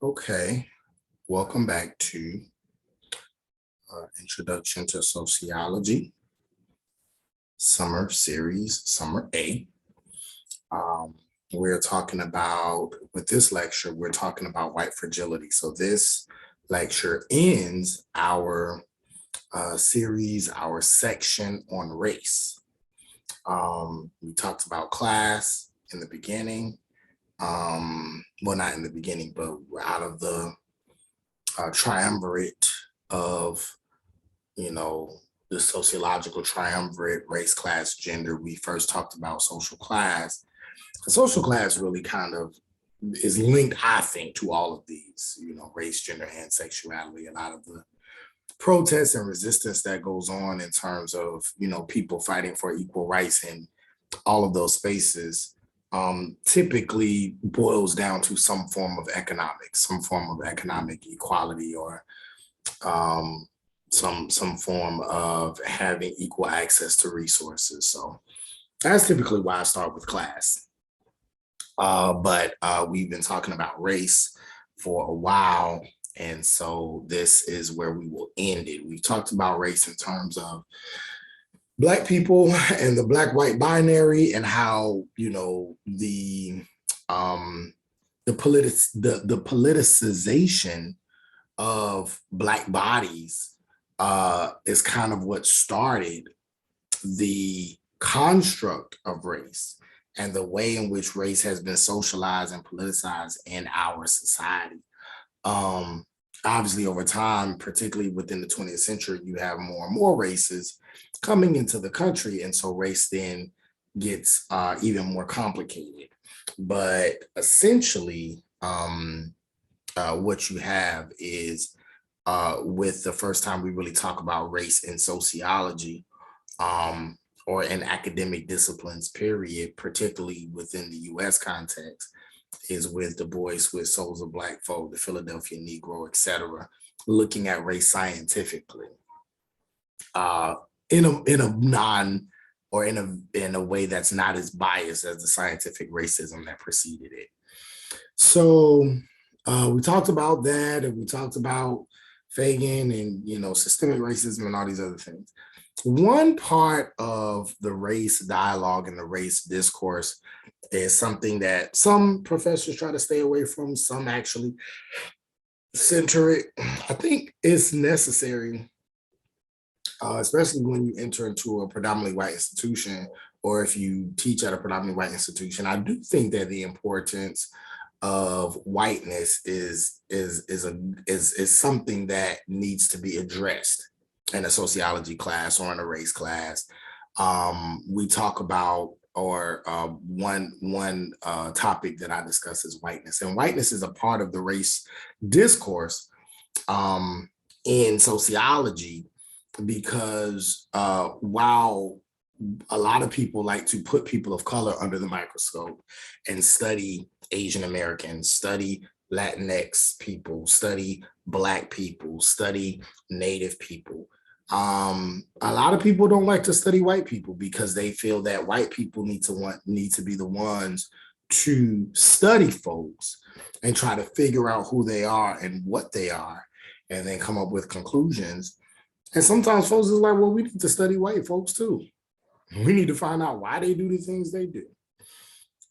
Okay, welcome back to Introduction to Sociology, Summer Series, Summer A. Um, we're talking about, with this lecture, we're talking about white fragility. So this lecture ends our series, our section on race. We talked about class in the beginning. Well, not in the beginning, but out of the triumvirate of the sociological triumvirate, race, class, gender. We first talked about social class. Social class really kind of is linked, I think, to all of these, race, gender, and sexuality. A lot of the protests and resistance that goes on in terms of, people fighting for equal rights in all of those spaces typically boils down to some form of economics, some form of economic equality, or um, some form of having equal access to resources. So that's typically why I start with class. But we've been talking about race for a while, and so this is where we will end it. We've talked about race in terms of Black people and the Black-white binary, and how um, the politicization of Black bodies is kind of what started the construct of race and the way in which race has been socialized and politicized in our society. Um, Obviously, over time, particularly within the 20th century, you have more and more races coming into the country. And so race then gets even more complicated. But essentially, what you have is with the first time we really talk about race in sociology, um, or in academic disciplines, period, particularly within the US context, is with Du Bois, with Souls of Black Folk, the Philadelphia Negro, etc., looking at race scientifically, uh, in a non or in a way that's not as biased as the scientific racism that preceded it. So we talked about that, and we talked about Fagan and systemic racism and all these other things. One part of the race dialogue and the race discourse is something that some professors try to stay away from, some actually center it. I think it's necessary, especially when you enter into a predominantly white institution, or if you teach at a predominantly white institution. I do think that the importance of whiteness is something that needs to be addressed in a sociology class or in a race class. We talk about, or one topic that I discuss is whiteness, and whiteness is a part of the race discourse in sociology, because while a lot of people like to put people of color under the microscope and study Asian Americans, study Latinx people, study Black people, study Native people. A lot of people don't like to study white people because they feel that white people need to be the ones to study folks and try to figure out who they are and what they are, and then come up with conclusions. And sometimes folks is like, well, we need to study white folks too. We need to find out why they do the things they do.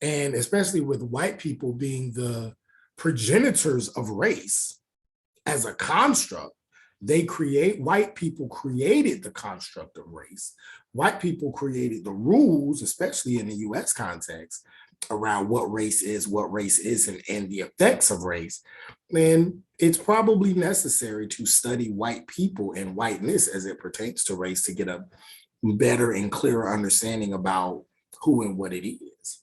And especially with white people being the progenitors of race as a construct, white people created the construct of race. White people created the rules, especially in the US context, around what race is, and the effects of race. And it's probably necessary to study white people and whiteness as it pertains to race to get a better and clearer understanding about who and what it is.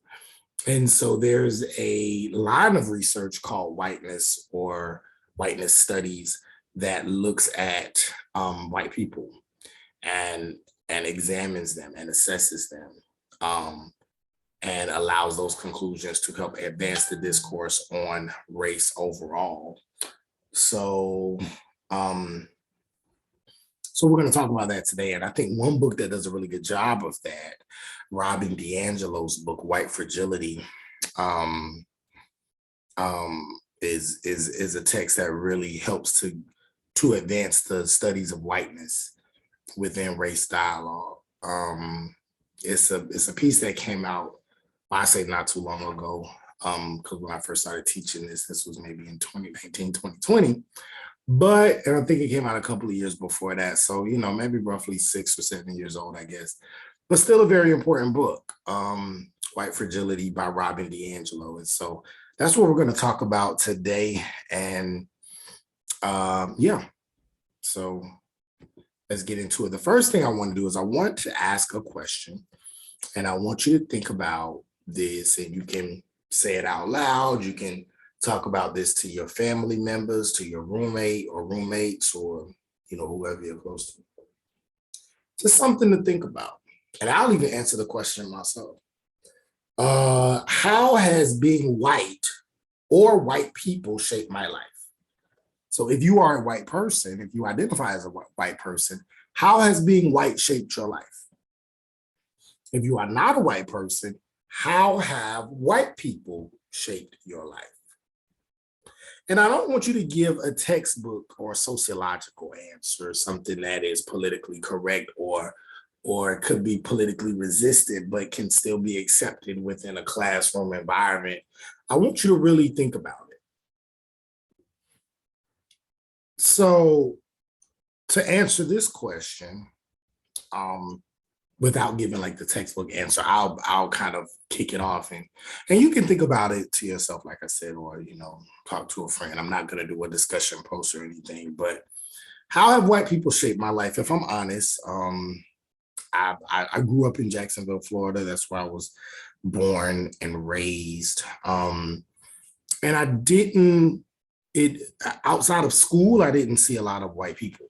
And so there's a line of research called whiteness, or whiteness studies, that looks at white people and examines them and assesses them, and allows those conclusions to help advance the discourse on race overall. So um, so we're going to talk about that today. And I think one book that does a really good job of that, Robin DiAngelo's book, White Fragility, um, is a text that really helps to advance the studies of whiteness within race dialogue. It's a piece that came out, I say not too long ago, because when I first started teaching this was maybe in 2019, 2020. And I think it came out a couple of years before that. So, maybe roughly 6 or 7 years old, I guess. But still a very important book, White Fragility by Robin DiAngelo. And so that's what we're going to talk about today. And yeah, so let's get into it. The first thing I want to do is I want to ask a question, and I want you to think about this, and you can say it out loud. You can talk about this to your family members, to your roommate or roommates, or whoever you're close to. Just something to think about. And I'll even answer the question myself. How has being white or white people shaped my life? So if you are a white person, if you identify as a white person, how has being white shaped your life? If you are not a white person, how have white people shaped your life? And I don't want you to give a textbook or a sociological answer, something that is politically correct or could be politically resisted, but can still be accepted within a classroom environment. I want you to really think about it. So to answer this question, without giving like the textbook answer, I'll kind of kick it off, and you can think about it to yourself, like I said, or talk to a friend. I'm not going to do a discussion post or anything, but how have white people shaped my life? If I'm honest, I grew up in Jacksonville, Florida. That's where I was born and raised. And I didn't, outside of school, I didn't see a lot of white people.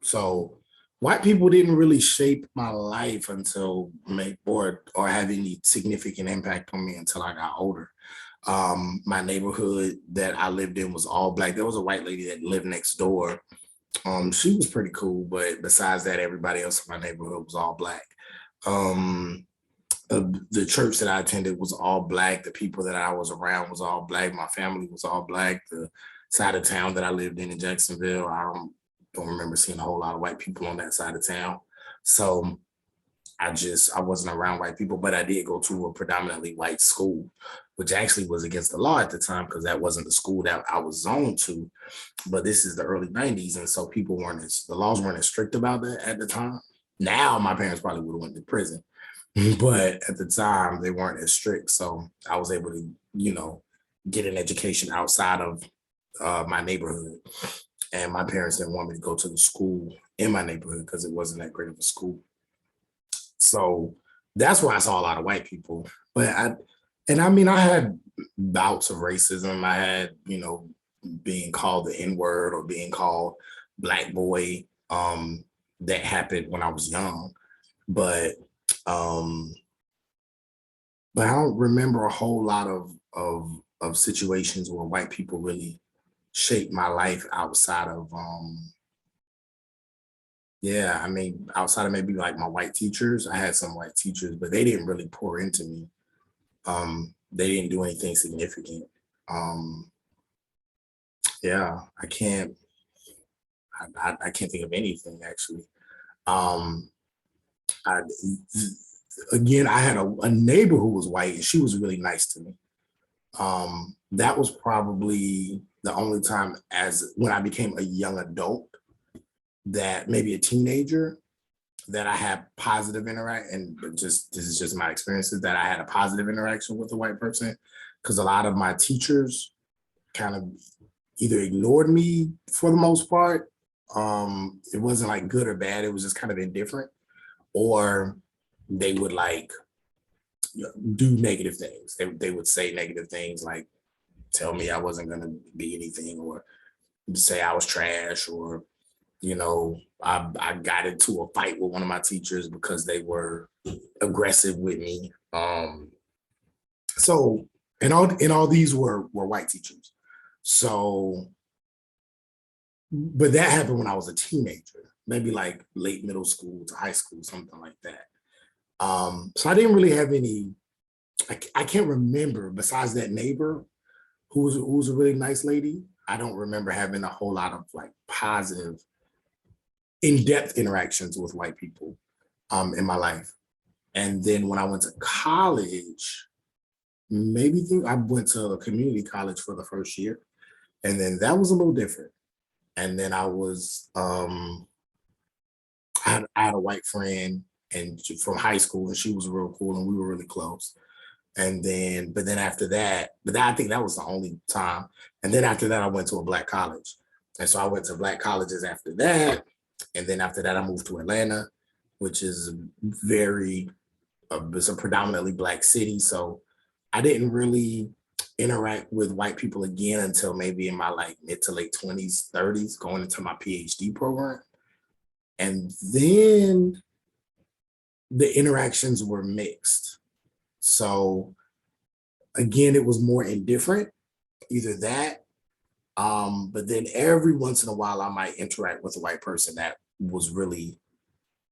So white people didn't really shape my life until or have any significant impact on me until I got older. My neighborhood that I lived in was all Black. There was a white lady that lived next door. She was pretty cool, but besides that, everybody else in my neighborhood was all Black. The church that I attended was all Black. The people that I was around was all Black. My family was all Black. The side of town that I lived in Jacksonville, I don't remember seeing a whole lot of white people on that side of town. So I wasn't around white people, but I did go to a predominantly white school, which actually was against the law at the time because that wasn't the school that I was zoned to. But this is the early 90s. And so the laws weren't as strict about that at the time. Now my parents probably would have went to prison, but at the time they weren't as strict. So I was able to, get an education outside of my neighborhood. And my parents didn't want me to go to the school in my neighborhood because it wasn't that great of a school. So that's why I saw a lot of white people. But I had bouts of racism. I had, being called the N-word or being called Black boy. That happened when I was young. But I don't remember a whole lot of situations where white people really shaped my life outside of outside of maybe like my white teachers. I had some white teachers, but they didn't really pour into me. They didn't do anything significant. I can't think of anything actually. I had a neighbor who was white, and she was really nice to me. That was probably the only time when I became a young adult, that maybe a teenager, that I had positive interaction. And this is just my experiences, that I had a positive interaction with a white person, because a lot of my teachers kind of either ignored me for the most part. It wasn't like good or bad. It was just kind of indifferent, or they would like do negative things. They would say negative things, like tell me I wasn't going to be anything, or say I was trash, or I got into a fight with one of my teachers because they were aggressive with me. So and all these were white teachers. So, but that happened when I was a teenager, maybe like late middle school to high school, something like that. So I didn't really have any. I can't remember, besides that neighbor, who's a really nice lady. I don't remember having a whole lot of like positive, in-depth interactions with white people in my life. And then when I went to college, I went to a community college for the first year, and then that was a little different. And then I had a white friend and from high school, and she was real cool, and we were really close. And then, but then after that, I think that was the only time. And then after that, I went to a black college, and so I went to black colleges after that. And then after that, I moved to Atlanta, which is very it's a predominantly black city. So I didn't really interact with white people again until maybe in my like mid to late 20s, 30s, going into my PhD program. And then the interactions were mixed. So again, it was more indifferent, either that. But then every once in a while, I might interact with a white person that was really,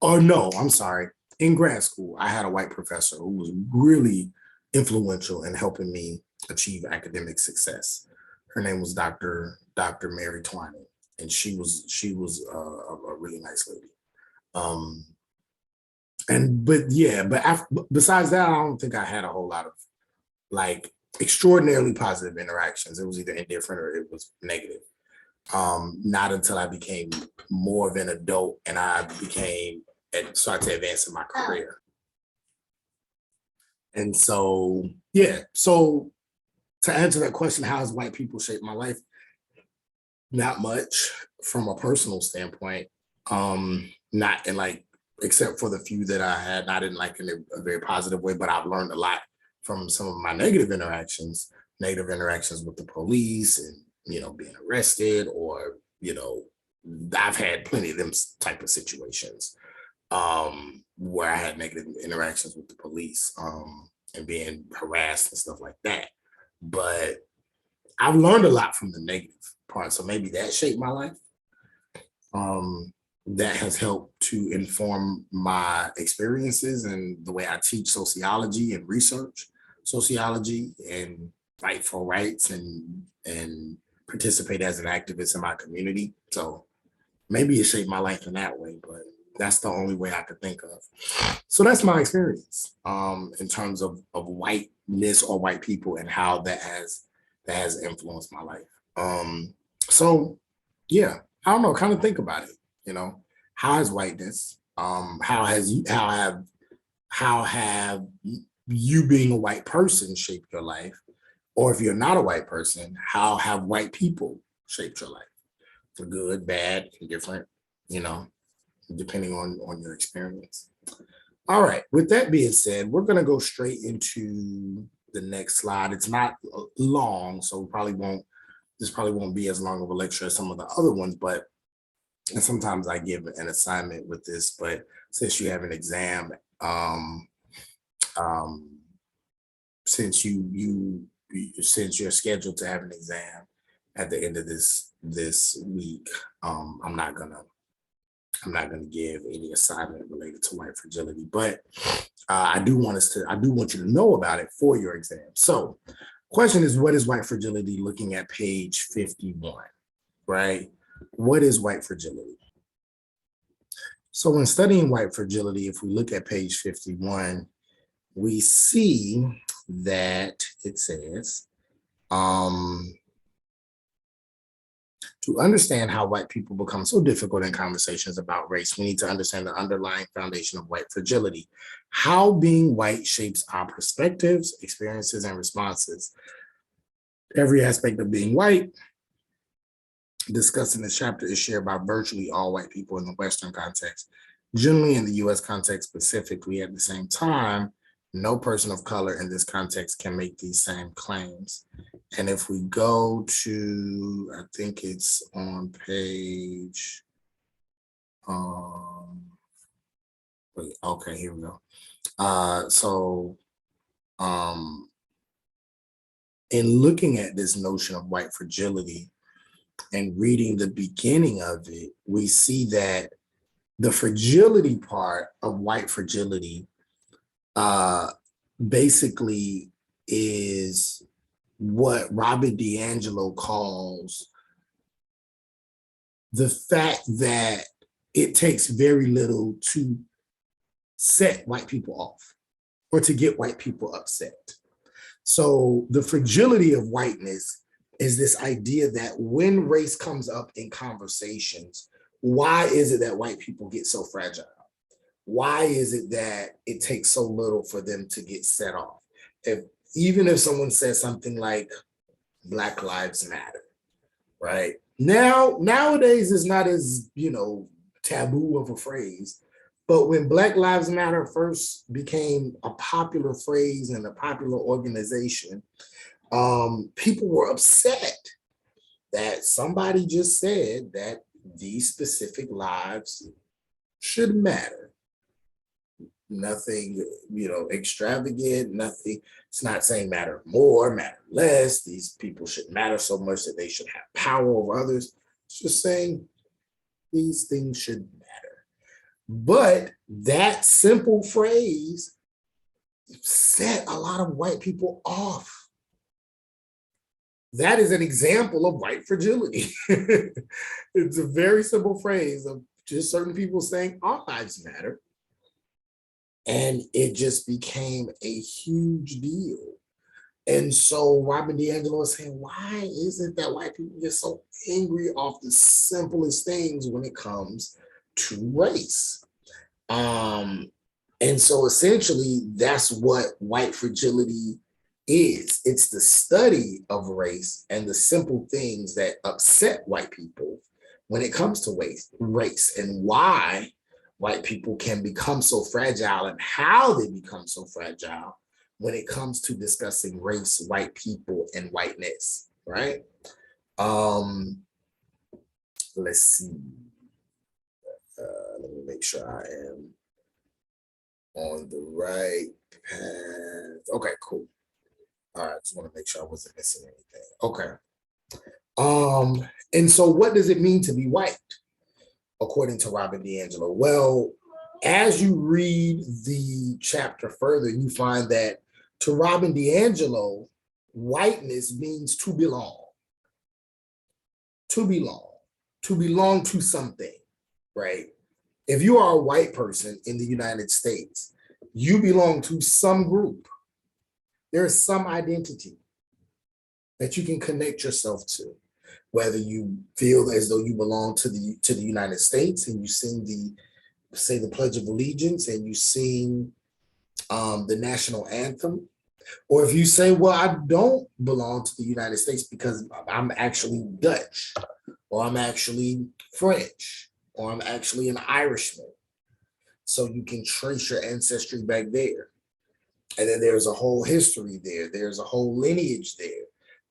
oh no, I'm sorry. In grad school, I had a white professor who was really influential in helping me achieve academic success. Her name was Dr. Mary Twining, and she was a really nice lady. Um, besides that, I don't think I had a whole lot of like extraordinarily positive interactions. It was either indifferent or it was negative. Not until I became more of an adult and I became and started to advance in my career. And so, yeah. So to answer that question, how has white people shaped my life? Not much from a personal standpoint. Not in like, except for the few that I had, not in like in a very positive way, but I've learned a lot from some of my negative interactions with the police and, being arrested or, I've had plenty of them type of situations where I had negative interactions with the police and being harassed and stuff like that. But I've learned a lot from the negative part. So maybe that shaped my life. That has helped to inform my experiences and the way I teach sociology and research sociology and fight for rights and participate as an activist in my community. So maybe it shaped my life in that way, but that's the only way I could think of. So that's my experience in terms of whiteness or white people and how that has influenced my life. So yeah, I don't know, kind of think about it, how has whiteness, how have you being a white person shaped your life? Or if you're not a white person, how have white people shaped your life? For good, bad, indifferent, you know, depending on your experience. All right, with that being said, we're gonna go straight into the next slide. It's not long, so this probably won't be as long of a lecture as some of the other ones, but and sometimes I give an assignment with this, but since you have an exam, um, since since you're scheduled to have an exam at the end of this week, I'm not gonna give any assignment related to white fragility, but I do want you to know about it for your exam. So, question is, what is white fragility? Looking at page 51, right? What is white fragility? So when studying white fragility, if we look at page 51, we see that it says, to understand how white people become so difficult in conversations about race, we need to understand the underlying foundation of white fragility, how being white shapes our perspectives, experiences, and responses. Every aspect of being white discussed in this chapter is shared by virtually all white people in the Western context. Generally, in the US context specifically, at the same time, no person of color in this context can make these same claims. And if we go to, I think it's on page, okay, here we go. In looking at this notion of white fragility and reading the beginning of it, we see that the fragility part of white fragility basically is what Robert DiAngelo calls the fact that it takes very little to set white people off or to get white people upset. So the fragility of whiteness is this idea that when race comes up in conversations, why is it that white people get so fragile? Why is it that it takes so little for them to get set off? Even if someone says something like Black Lives Matter, right? Nowadays it's not as, taboo of a phrase, but when Black Lives Matter first became a popular phrase and a popular organization, people were upset that somebody just said that these specific lives should matter. Nothing, extravagant, nothing. It's not saying matter more, matter less. These people should matter so much that they should have power over others. It's just saying these things should matter. But that simple phrase set a lot of white people off. That is an example of white fragility. It's a very simple phrase of just certain people saying our lives matter. And it just became a huge deal. And so Robert DiAngelo is saying, why is it that white people get so angry off the simplest things when it comes to race? And so essentially, that's what white fragility is. It's the study of race and the simple things that upset white people when it comes to race and why white people can become so fragile and how they become so fragile when it comes to discussing race, white people, and whiteness, right? Let's see. Let me make sure I am on the right path. Okay, cool. All right, just want to make sure I wasn't missing anything. Okay. And so what does it mean to be white, according to Robert DiAngelo? Well, as you read the chapter further, you find that to Robert DiAngelo, whiteness means to belong. To belong. To belong to something, right? If you are a white person in the United States, you belong to some group. There is some identity that you can connect yourself to, whether you feel as though you belong to the United States and you sing the Pledge of Allegiance and you sing the national anthem, or if you say, well, I don't belong to the United States because I'm actually Dutch, or I'm actually French, or I'm actually an Irishman. So you can trace your ancestry back there. And then there's a whole history there. There's a whole lineage there.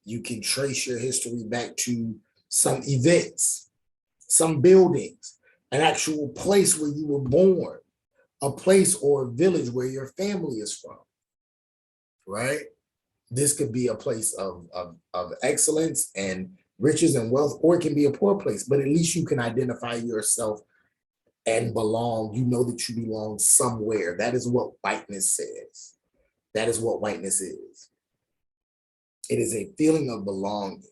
You can trace your history back to some events, some buildings, an actual place where you were born, a place or a village where your family is from, right? This could be a place of excellence and riches and wealth, or it can be a poor place, but at least you can identify yourself and belong. You know that you belong somewhere. That is what whiteness says. That is what whiteness is. It is a feeling of belonging,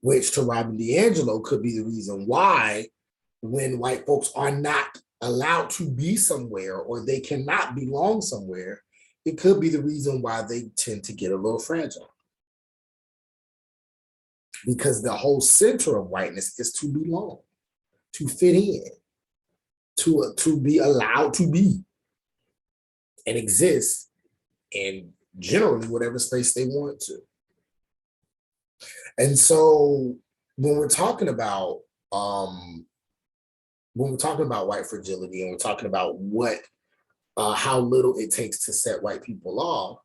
which to Robert DiAngelo could be the reason why when white folks are not allowed to be somewhere or they cannot belong somewhere, it could be the reason why they tend to get a little fragile. Because the whole center of whiteness is to belong, to fit in, to be allowed to be and exist in generally whatever space they want to. And so when we're talking about white fragility and we're talking about how little it takes to set white people off,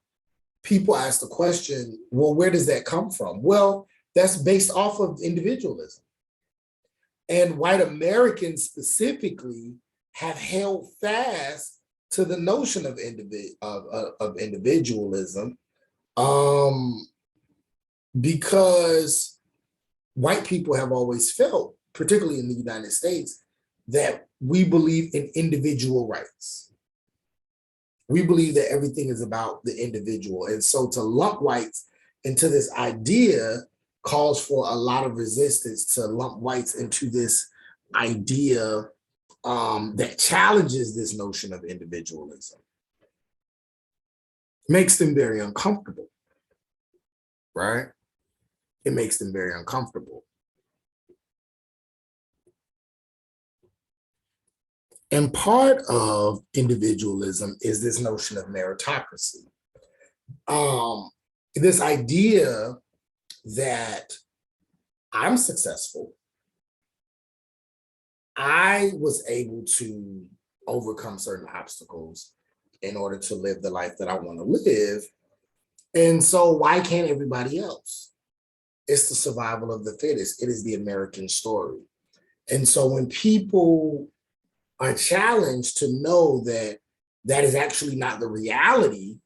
people ask the question, well, where does that come from? Well, that's based off of individualism. And white Americans specifically have held fast to the notion of individualism because white people have always felt, particularly in the United States, that we believe in individual rights. We believe that everything is about the individual. And so to lump whites into this idea calls for a lot of resistance to lump whites into this idea that challenges this notion of individualism. Makes them very uncomfortable, right? It makes them very uncomfortable. And part of individualism is this notion of meritocracy. This idea that I'm successful, I was able to overcome certain obstacles in order to live the life that I want to live. And so why can't everybody else? It's the survival of the fittest. It is the American story. And so when people are challenged to know that that is actually not the reality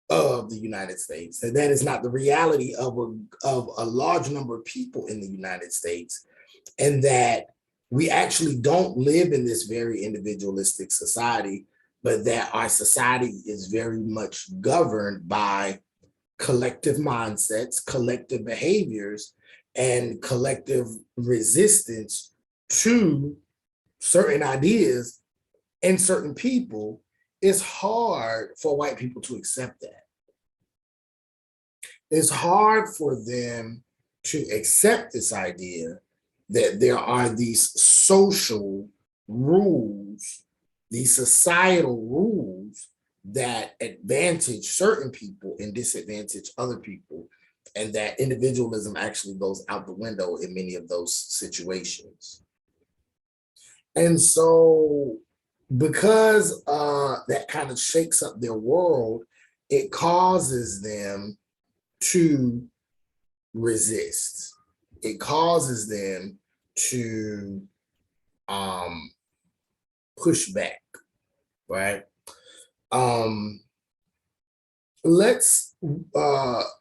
of the United States, that is not the reality of a large number of people in the United States, and that we actually don't live in this very individualistic society, but that our society is very much governed by collective mindsets, collective behaviors, and collective resistance to certain ideas and certain people, it's hard for white people to accept that. It's hard for them to accept this idea that there are these social rules, these societal rules that advantage certain people and disadvantage other people, and that individualism actually goes out the window in many of those situations. And so because that kind of shakes up their world, it causes them to resist. It causes them to push back, right? Let's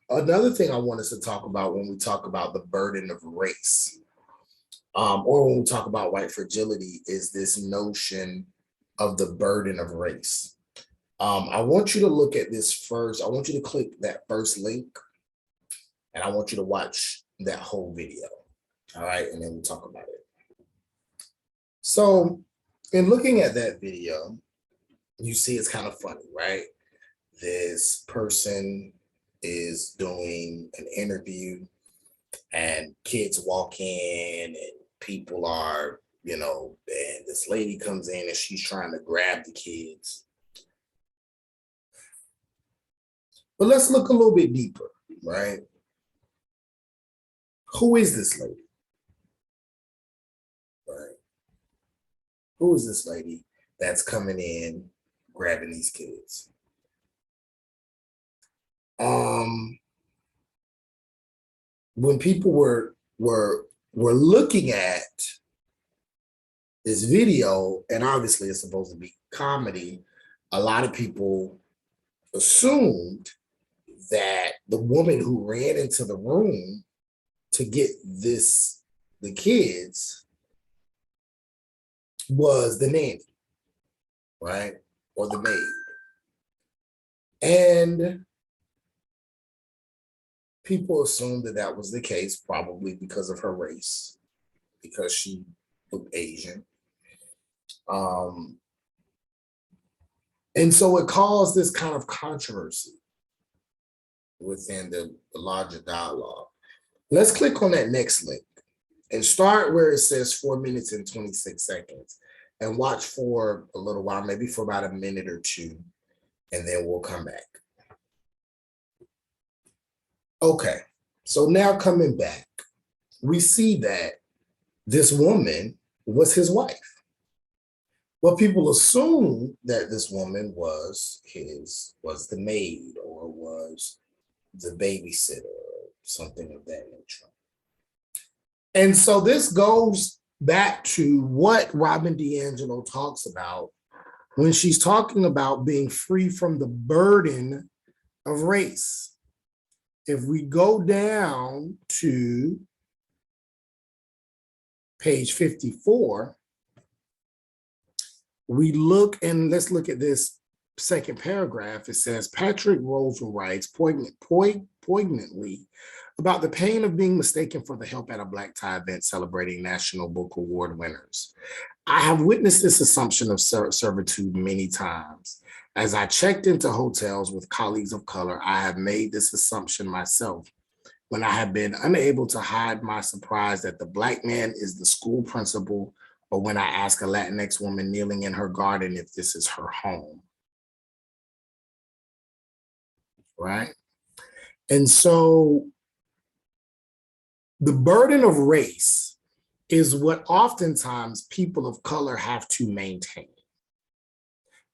another thing I want us to talk about when we talk about the burden of race, or when we talk about white fragility, is this notion of the burden of race. I want you to look at this first. I want you to click that first link, and I want you to watch that whole video. All right, and then we'll talk about it. So, in looking at that video, you see it's kind of funny, right? This person is doing an interview, and kids walk in, and people are, and this lady comes in and she's trying to grab the kids. But let's look a little bit deeper, right? Who is this lady? Right? Who is this lady that's coming in, grabbing these kids? When people were looking at this video, and obviously it's supposed to be comedy, a lot of people assumed that the woman who ran into the room to get the kids was the nanny, right? Or the maid. And people assumed that that was the case, probably because of her race, because she looked Asian. And so it caused this kind of controversy within the larger dialogue. Let's click on that next link and start where it says 4 minutes and 26 seconds and watch for a little while, maybe for about a minute or two, and then we'll come back. Okay, so now coming back, we see that this woman was his wife. Well, people assume that this woman was the maid or was the babysitter or something of that nature. And so this goes back to what Robin DiAngelo talks about when she's talking about being free from the burden of race. If we go down to page 54, we look, and let's look at this second paragraph, it says, Patrick Rosen writes poignantly about the pain of being mistaken for the help at a black tie event celebrating National Book Award winners. I have witnessed this assumption of servitude many times. As I checked into hotels with colleagues of color, I have made this assumption myself when I have been unable to hide my surprise that the black man is the school principal, or when I ask a Latinx woman kneeling in her garden if this is her home. Right? And so the burden of race is what oftentimes people of color have to maintain.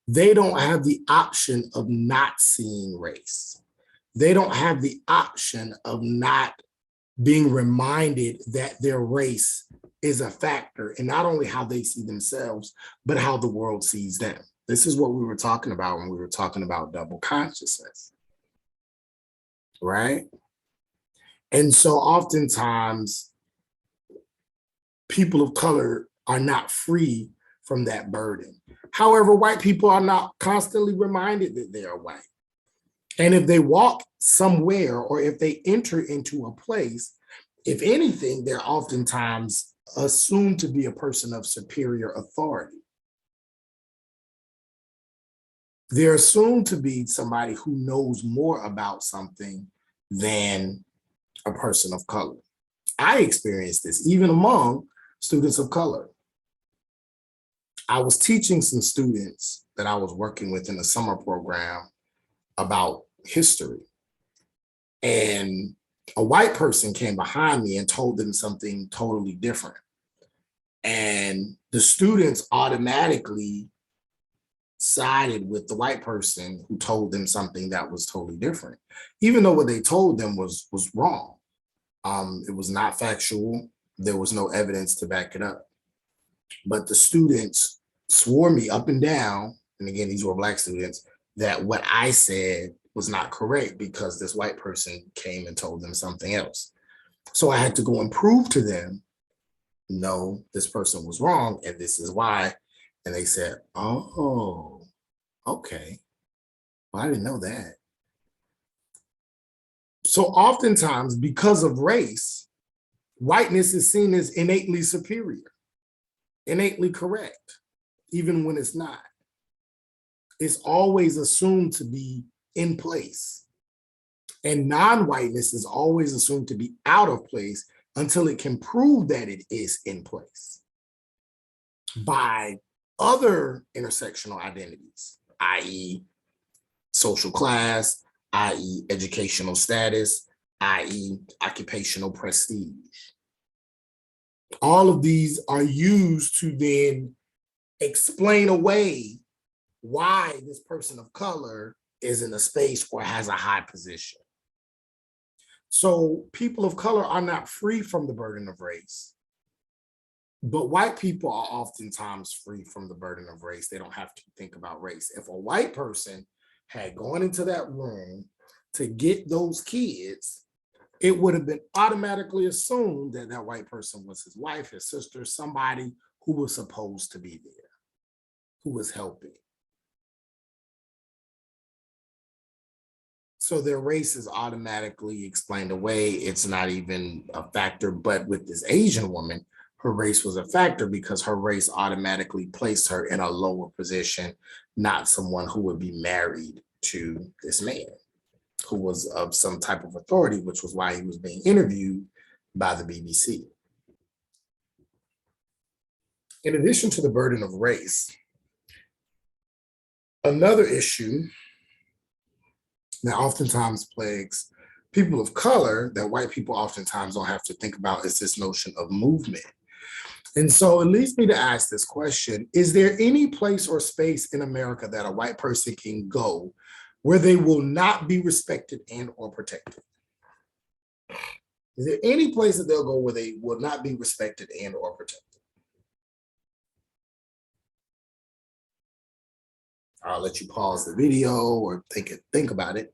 They don't have the option of not seeing race. They don't have the option of not being reminded that their race is a factor in not only how they see themselves, but how the world sees them. This is what we were talking about when we were talking about double consciousness, right? And so oftentimes, people of color are not free from that burden. However, white people are not constantly reminded that they are white. And if they walk somewhere or if they enter into a place, if anything, they're oftentimes assumed to be a person of superior authority. They're assumed to be somebody who knows more about something than a person of color. I experienced this even among students of color. I was teaching some students that I was working with in a summer program about history. And a white person came behind me and told them something totally different. And the students automatically sided with the white person who told them something that was totally different, even though what they told them was wrong. It was not factual. There was no evidence to back it up. But the students swore me up and down, and again, these were black students, that what I said was not correct because this white person came and told them something else. So I had to go and prove to them, no, this person was wrong, and this is why. And they said, oh, okay. Well, I didn't know that. So oftentimes, because of race, whiteness is seen as innately superior, innately correct, even when it's not. It's always assumed to be in place. And non-whiteness is always assumed to be out of place until it can prove that it is in place by other intersectional identities, i.e. social class, i.e. educational status, i.e. occupational prestige. All of these are used to then explain away why this person of color is in a space or has a high position. So people of color are not free from the burden of race, but white people are oftentimes free from the burden of race. They don't have to think about race. If a white person had gone into that room to get those kids, it would have been automatically assumed that that white person was his wife, his sister, somebody who was supposed to be there, who was helping. So their race is automatically explained away. It's not even a factor. But with this Asian woman, her race was a factor because her race automatically placed her in a lower position, not someone who would be married to this man who was of some type of authority, which was why he was being interviewed by the BBC. In addition to the burden of race, another issue that oftentimes plagues people of color that white people oftentimes don't have to think about is this notion of movement. And so it leads me to ask this question: is there any place or space in America that a white person can go where they will not be respected and or protected? Is there any place that they'll go where they will not be respected and or protected? I'll let you pause the video or think about it.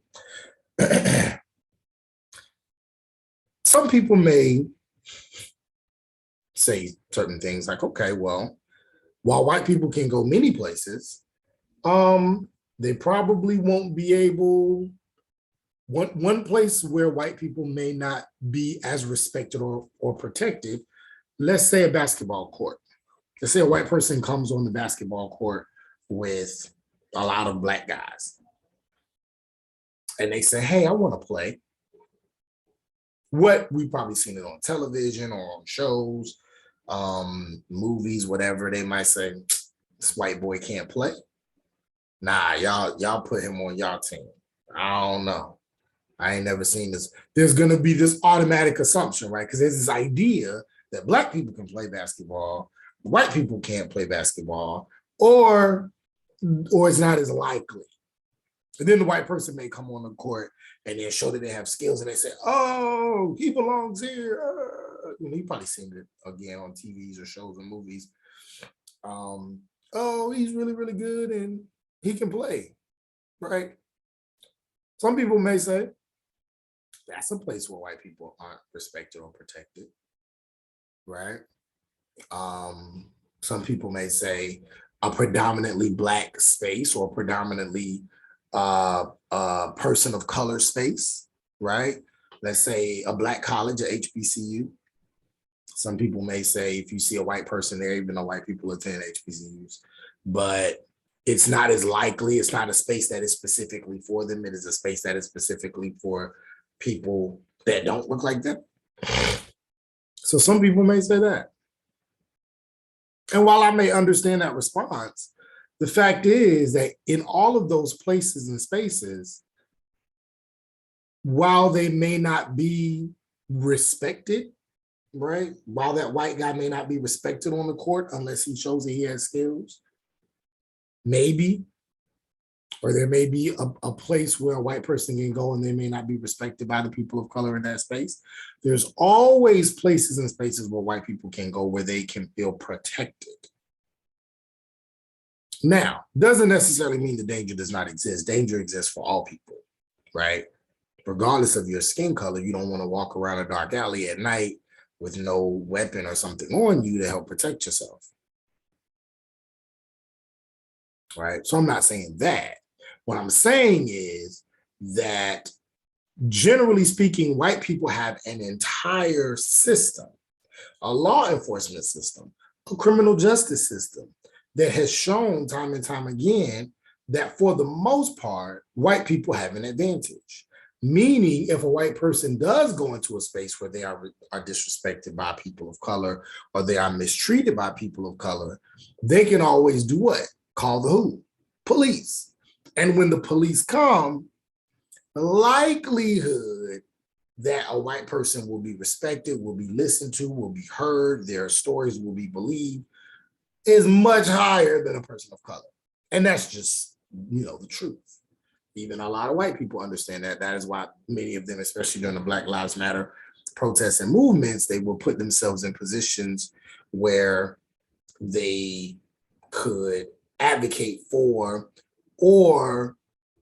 Some people may say certain things like, okay, well, while white people can go many places, They probably won't be able. One place where white people may not be as respected or protected, let's say a basketball court. Let's say a white person comes on the basketball court with a lot of black guys. And they say, hey, I want to play. What we've probably seen it on television or on shows, movies, whatever. They might say, this white boy can't play. Nah, y'all put him on y'all team. I don't know. I ain't never seen this. There's gonna be this automatic assumption, right? Because there's this idea that black people can play basketball, white people can't play basketball, or it's not as likely. And then the white person may come on the court and then show that they have skills, and they say, "Oh, he belongs here." You probably seen it again on TVs or shows or movies. Oh, he's really, really good, and he can play, right? Some people may say that's a place where white people aren't respected or protected, right? Some people may say a predominantly black space or predominantly person of color space, right? Let's say a black college, a HBCU. Some people may say if you see a white person there, even though white people attend HBCUs, but it's not as likely, it's not a space that is specifically for them. It is a space that is specifically for people that don't look like them. So some people may say that. And while I may understand that response, the fact is that in all of those places and spaces, while they may not be respected, right? While that white guy may not be respected on the court unless he shows that he has skills, maybe, or there may be a place where a white person can go and they may not be respected by the people of color in that space. There's always places and spaces where white people can go where they can feel protected. Now, doesn't necessarily mean the danger does not exist. Danger exists for all people, right? Regardless of your skin color, you don't want to walk around a dark alley at night with no weapon or something on you to help protect yourself, right? So I'm not saying that. What I'm saying is that generally speaking, white people have an entire system, a law enforcement system, a criminal justice system that has shown time and time again that for the most part, white people have an advantage. Meaning, if a white person does go into a space where they are disrespected by people of color or they are mistreated by people of color, they can always do what? Call the who? Police. And when the police come, the likelihood that a white person will be respected, will be listened to, will be heard, their stories will be believed, is much higher than a person of color. And that's just, the truth. Even a lot of white people understand that. That is why many of them, especially during the Black Lives Matter protests and movements, they will put themselves in positions where they could advocate for or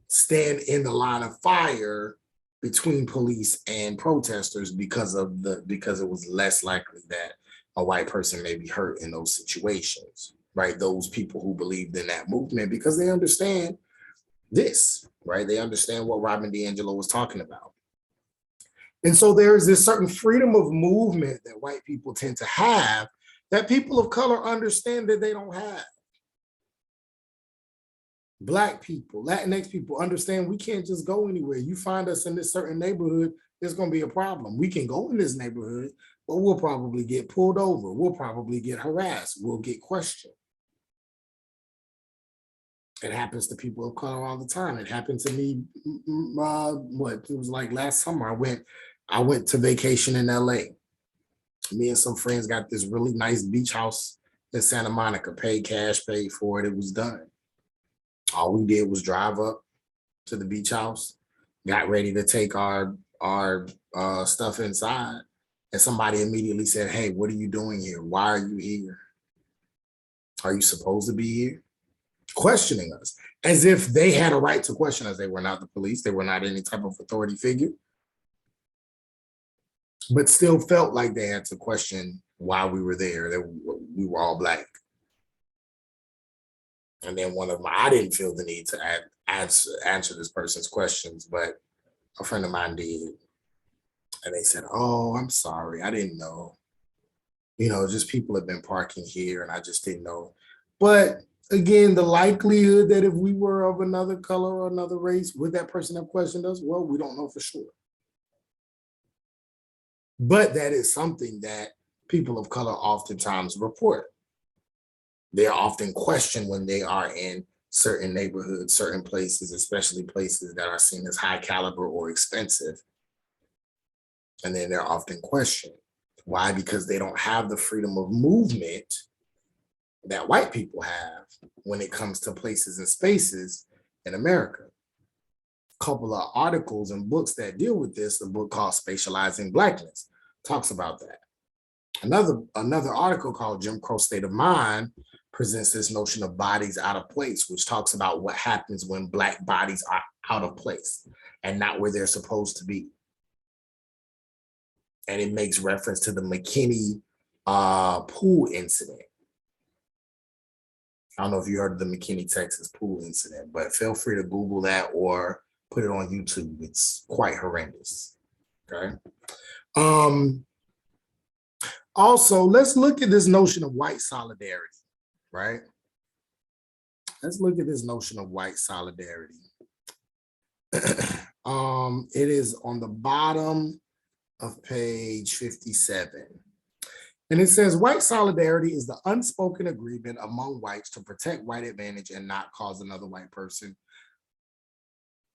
stand in the line of fire between police and protesters because it was less likely that a white person may be hurt in those situations, right? Those people who believed in that movement because they understand this, right? They understand what Robin DiAngelo was talking about. And so there's this certain freedom of movement that white people tend to have that people of color understand that they don't have. Black people, Latinx people understand we can't just go anywhere. You find us in this certain neighborhood, there's going to be a problem. We can go in this neighborhood, but we'll probably get pulled over. We'll probably get harassed. We'll get questioned. It happens to people of color all the time. It happened to me, it was like last summer. I went to vacation in LA. Me and some friends got this really nice beach house in Santa Monica, paid cash, paid for it. It was done. All we did was drive up to the beach house, got ready to take our stuff inside. And somebody immediately said, hey, what are you doing here? Why are you here? Are you supposed to be here? Questioning us as if they had a right to question us. They were not the police. They were not any type of authority figure, but still felt like they had to question why we were there. We were all black. And then I didn't feel the need to answer this person's questions, but a friend of mine did. And they said, "Oh, I'm sorry. I didn't know. Just people have been parking here and I just didn't know." But again, the likelihood that if we were of another color or another race, would that person have questioned us? Well, we don't know for sure. But that is something that people of color oftentimes report. They're often questioned when they are in certain neighborhoods, certain places, especially places that are seen as high caliber or expensive. And then they're often questioned. Why? Because they don't have the freedom of movement that white people have when it comes to places and spaces in America. A couple of articles and books that deal with this, a book called Spatializing Blackness, talks about that. Another article called Jim Crow State of Mind presents this notion of bodies out of place, which talks about what happens when Black bodies are out of place and not where they're supposed to be. And it makes reference to the McKinney pool incident. I don't know if you heard of the McKinney, Texas pool incident, but feel free to Google that or put it on YouTube. It's quite horrendous. Okay. Also, let's look at this notion of white solidarity, right? Let's look at this notion of white solidarity. It is on the bottom of page 57. And it says, white solidarity is the unspoken agreement among whites to protect white advantage and not cause another white person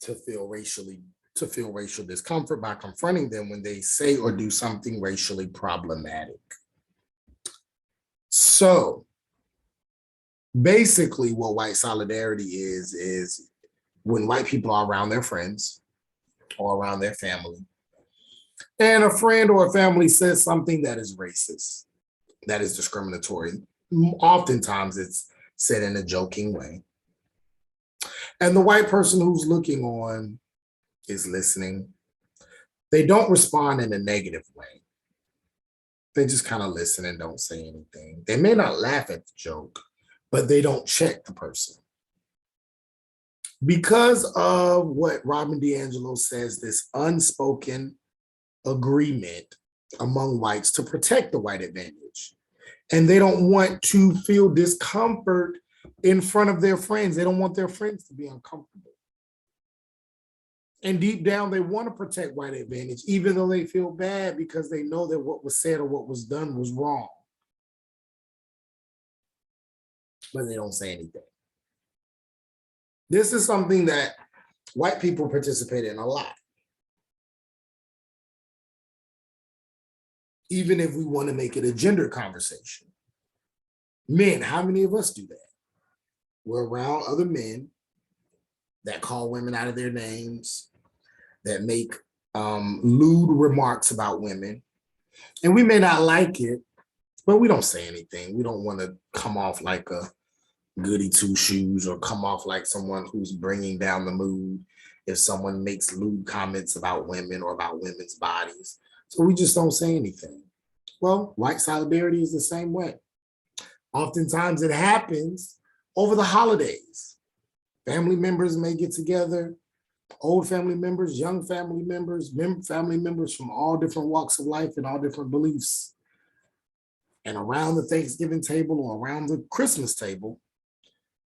to feel racial discomfort by confronting them when they say or do something racially problematic. So basically what white solidarity is when white people are around their friends or around their family, and a friend or a family says something that is racist, that is discriminatory. Oftentimes it's said in a joking way. And the white person who's looking on is listening. They don't respond in a negative way. They just kind of listen and don't say anything. They may not laugh at the joke, but they don't check the person. Because of what Robin DiAngelo says, this unspoken agreement among whites to protect the white advantage. And they don't want to feel discomfort in front of their friends. They don't want their friends to be uncomfortable. And deep down, they want to protect white advantage, even though they feel bad because they know that what was said or what was done was wrong. But they don't say anything. This is something that white people participate in a lot. Even if we want to make it a gender conversation. Men, how many of us do that? We're around other men that call women out of their names, that make lewd remarks about women. And we may not like it, but we don't say anything. We don't want to come off like a goody two shoes or come off like someone who's bringing down the mood if someone makes lewd comments about women or about women's bodies. So we just don't say anything. Well, white solidarity is the same way. Oftentimes it happens over the holidays. Family members may get together, old family members, young family members, family members from all different walks of life and all different beliefs. And around the Thanksgiving table or around the Christmas table,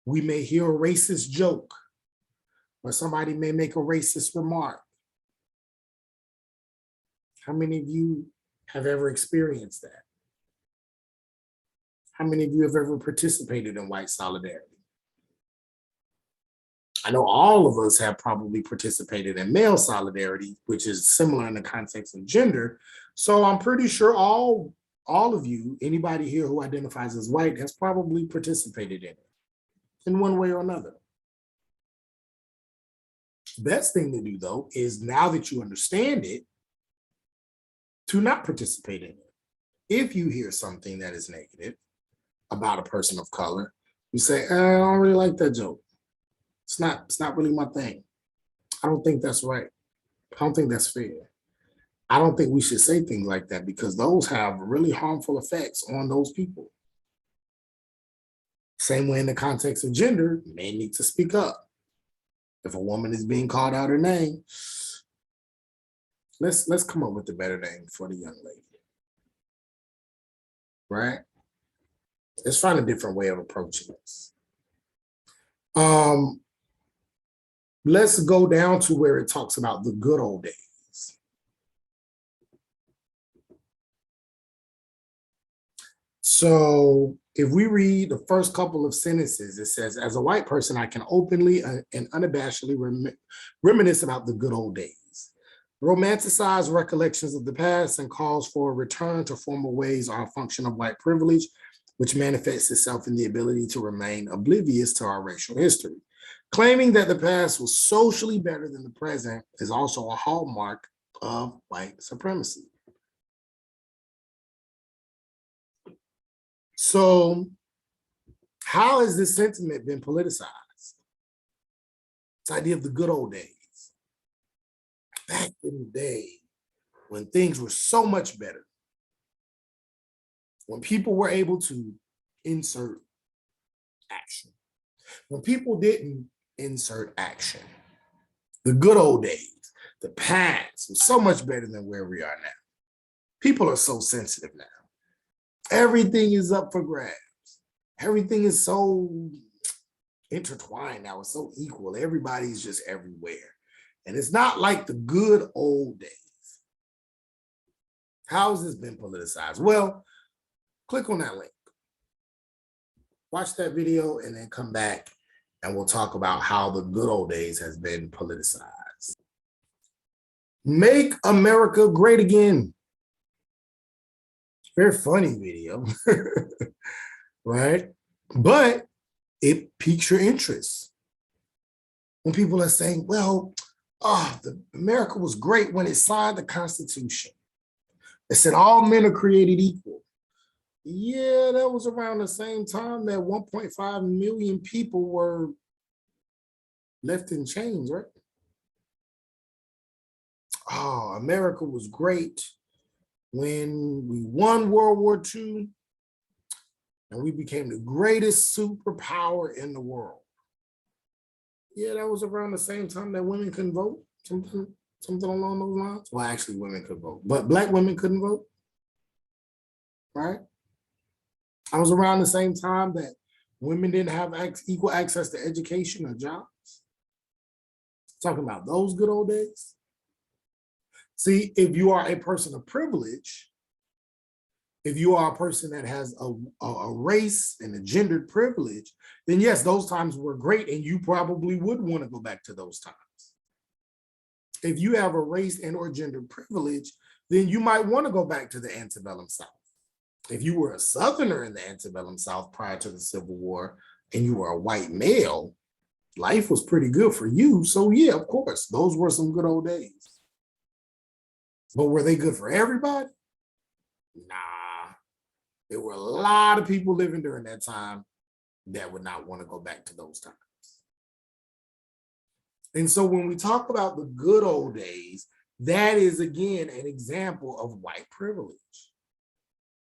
we may hear a racist joke or somebody may make a racist remark. How many of you have ever experienced that? How many of you have ever participated in white solidarity? I know all of us have probably participated in male solidarity, which is similar in the context of gender. So I'm pretty sure all of you, anybody here who identifies as white, has probably participated in it in one way or another. Best thing to do, though, is now that you understand it, to not participate in it. If you hear something that is negative about a person of color, you say, I don't really like that joke. It's not really my thing. I don't think that's right. I don't think that's fair. I don't think we should say things like that because those have really harmful effects on those people. Same way in the context of gender, men need to speak up. If a woman is being called out her name, let's come up with a better name for the young lady. Right? Let's find a different way of approaching this. Let's go down to where it talks about the good old days. So if we read the first couple of sentences, it says, as a white person, I can openly and unabashedly reminisce about the good old days. Romanticize recollections of the past and calls for a return to former ways are a function of white privilege, which manifests itself in the ability to remain oblivious to our racial history. Claiming that the past was socially better than the present is also a hallmark of white supremacy. So how has this sentiment been politicized? This idea of the good old days. Back in the day, when things were so much better, when people were able to insert action, when people didn't insert action, the good old days, the past was so much better than where we are now. People are so sensitive now. Everything is up for grabs. Everything is so intertwined now. It's so equal. Everybody's just everywhere. And it's not like the good old days. How has this been politicized? Well, click on that link. Watch that video and then come back and we'll talk about how the good old days has been politicized. Make America Great Again. Very funny video, right? But it piques your interest. When people are saying, well, America was great when it signed the Constitution. It said all men are created equal. Yeah, that was around the same time that 1.5 million people were left in chains, right? Oh, America was great when we won World War II and we became the greatest superpower in the world. Yeah, that was around the same time that women couldn't vote, something along those lines. Well, actually, women could vote, but Black women couldn't vote, right? I was around the same time that women didn't have equal access to education or jobs. Talking about those good old days. See, if you are a person of privilege, if you are a person that has a race and a gendered privilege, then yes, those times were great and you probably would want to go back to those times. If you have a race and or gendered privilege, then you might want to go back to the antebellum South. If you were a Southerner in the antebellum South prior to the Civil War and you were a white male, life was pretty good for you. So yeah, of course, those were some good old days. But were they good for everybody? Nah. There were a lot of people living during that time that would not want to go back to those times. And so when we talk about the good old days, that is again an example of white privilege.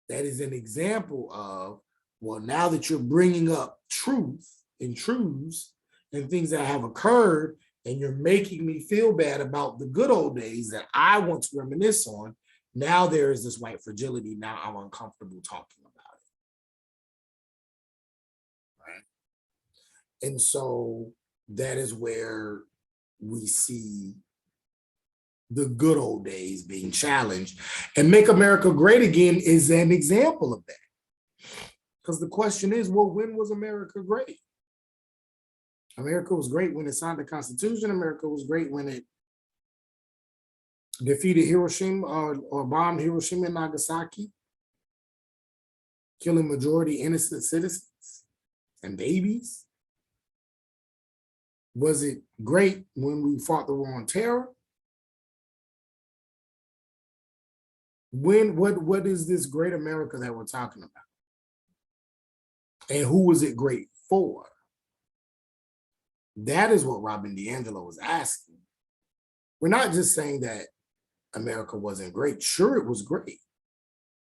That is an example of, well, now that you're bringing up truth and truths and things that have occurred, and you're making me feel bad about the good old days that I want to reminisce on, now there is this white fragility. Now I'm uncomfortable talking about it. Right? And so that is where we see the good old days being challenged. And Make America Great Again is an example of that. Because the question is, well, when was America great? America was great when it signed the Constitution. America was great when it defeated Hiroshima or bombed Hiroshima and Nagasaki, killing majority innocent citizens and babies. Was it great when we fought the war on terror? What is this great America that we're talking about? And who was it great for? That is what Robin DiAngelo was asking. We're not just saying that America wasn't great. Sure, it was great,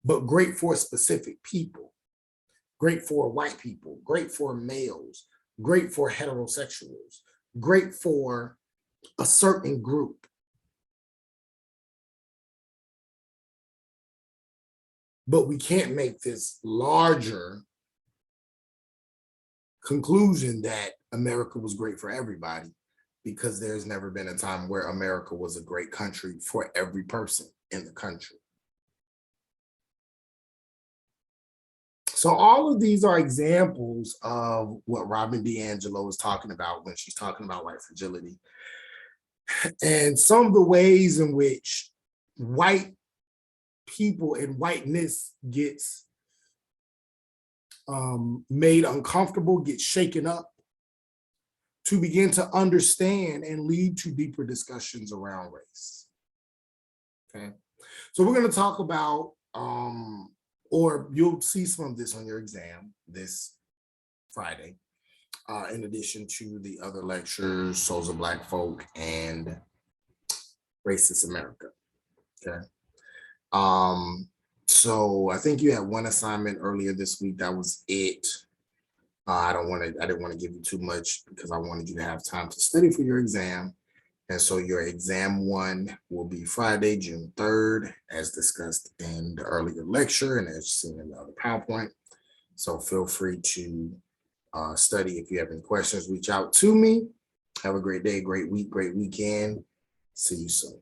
but great for specific people, great for white people, great for males, great for heterosexuals, great for a certain group. But we can't make this larger conclusion that America was great for everybody, because there's never been a time where America was a great country for every person in the country. So all of these are examples of what Robin DiAngelo is talking about when she's talking about white fragility, and some of the ways in which white people and whiteness gets made uncomfortable, gets shaken up, to begin to understand and lead to deeper discussions around race. Okay, so we're going to talk about, or you'll see some of this on your exam this Friday, in addition to the other lectures, Souls of Black Folk and Racist America. Okay. So I think you had one assignment earlier this week. That was it. I didn't want to give you too much because I wanted you to have time to study for your exam. And so your exam 1 will be Friday, June 3rd, as discussed in the earlier lecture and as seen in the other PowerPoint. So feel free to study. If you have any questions, reach out to me. Have a great day, great week, great weekend. See you soon.